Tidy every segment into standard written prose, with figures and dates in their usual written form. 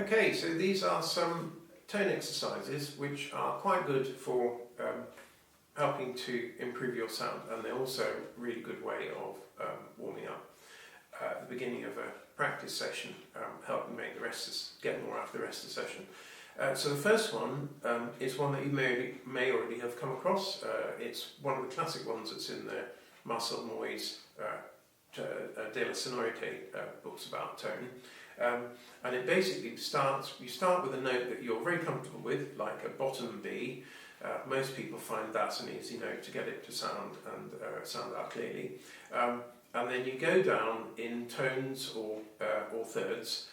Okay, so these are some tone exercises which are quite good for helping to improve your sound, and they're also a really good way of warming up at the beginning of a practice session, helping make the get more out of the rest of the session. So the first one is one that you may already have come across. It's one of the classic ones that's in the Marcel Moy's de la Sonorité books about tone. And it basically you start with a note that you're very comfortable with, like a bottom B. Most people find that's an easy note to get it to sound and sound out clearly. And then you go down in tones or thirds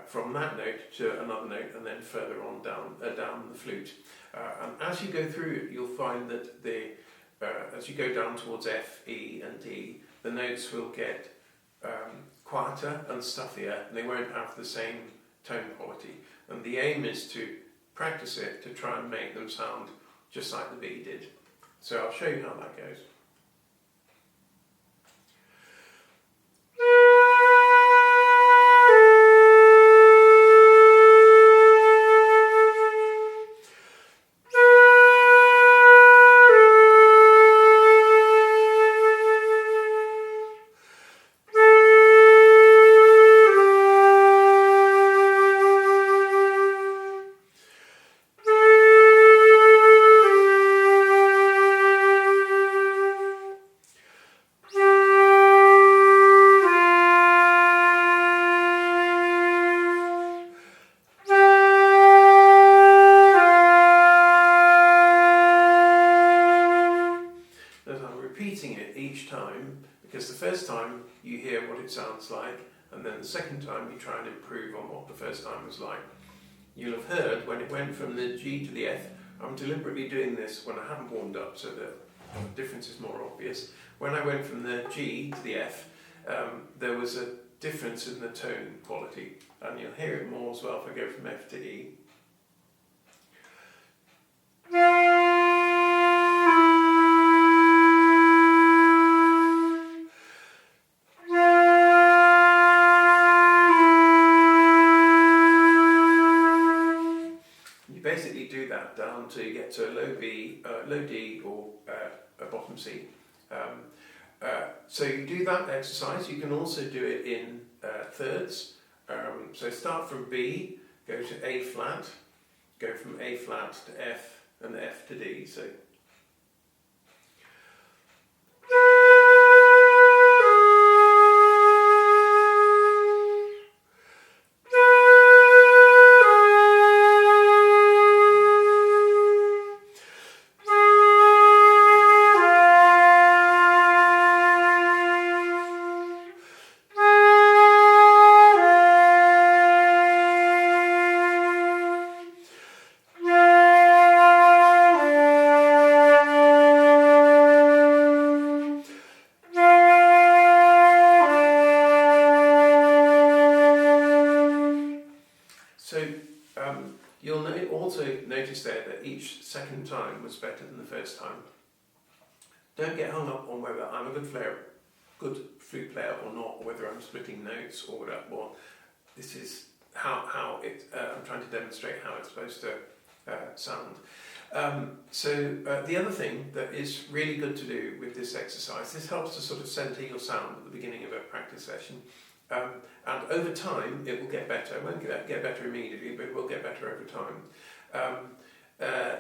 from that note to another note, and then further on down the flute. And as you go through it, you'll find that as you go down towards F, E and D, the notes will get quieter and stuffier, and they won't have the same tone quality. And the aim is to practice it to try and make them sound just like the B did. So I'll show you how that goes. Repeating it each time, because the first time you hear what it sounds like, and then the second time you try and improve on what the first time was like. You'll have heard when it went from the G to the F, I'm deliberately doing this when I haven't warmed up so that the difference is more obvious. When I went from the G to the F, there was a difference in the tone quality, and you'll hear it more as well if I go from F to E. Basically do that down to get to a low B, low D or a bottom C. So you do that exercise. You can also do it in thirds. So start from B, go to A flat, go from A flat to F and F to D. So you'll also notice there that each second time was better than the first time. Don't get hung up on whether I'm a good flute player or not, or whether I'm splitting notes or whatever. Well, this is how I'm trying to demonstrate how it's supposed to sound. The other thing that is really good to do with this exercise, this helps to sort of centre your sound at the beginning of a practice session. And over time it will get better. It won't get better immediately, but it will get better over time.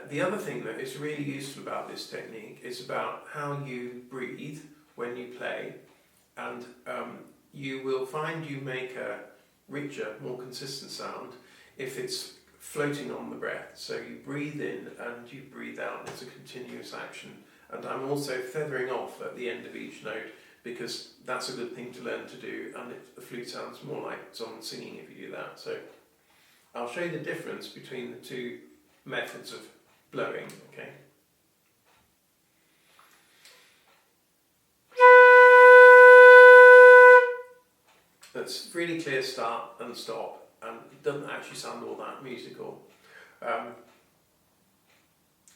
The other thing that is really useful about this technique is about how you breathe when you play, and you will find you make a richer, more consistent sound if it's floating on the breath. So you breathe in and you breathe out. It's a continuous action. And I'm also feathering off at the end of each note, because that's a good thing to learn to do, and the flute sounds more like someone singing if you do that. So I'll show you the difference between the two methods of blowing, okay? That's really clear start and stop, and it doesn't actually sound all that musical.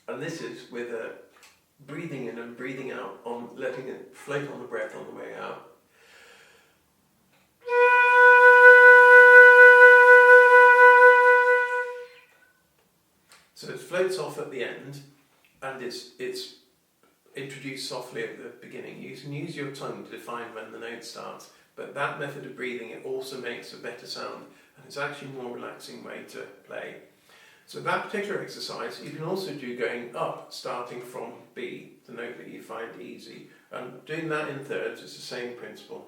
And this is with a breathing in and breathing out, on letting it float on the breath on the way out. introduce softly at the beginning. You can use your tongue to define when the note starts, but that method of breathing, it also makes a better sound, and it's actually a more relaxing way to play. So that particular exercise you can also do going up, starting from B, the note that you find easy, and doing that in thirds is the same principle.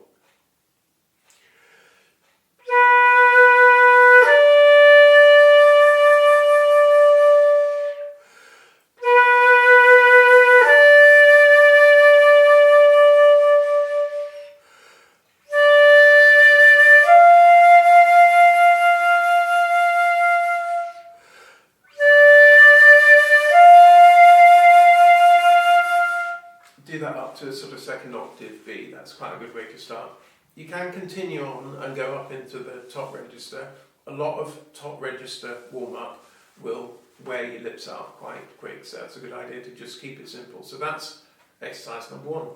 Do that up to a sort of second octave B, that's quite a good way to start. You can continue on and go up into the top register. A lot of top register warm-up will wear your lips out quite quick, so that's a good idea to just keep it simple. So that's exercise number 1.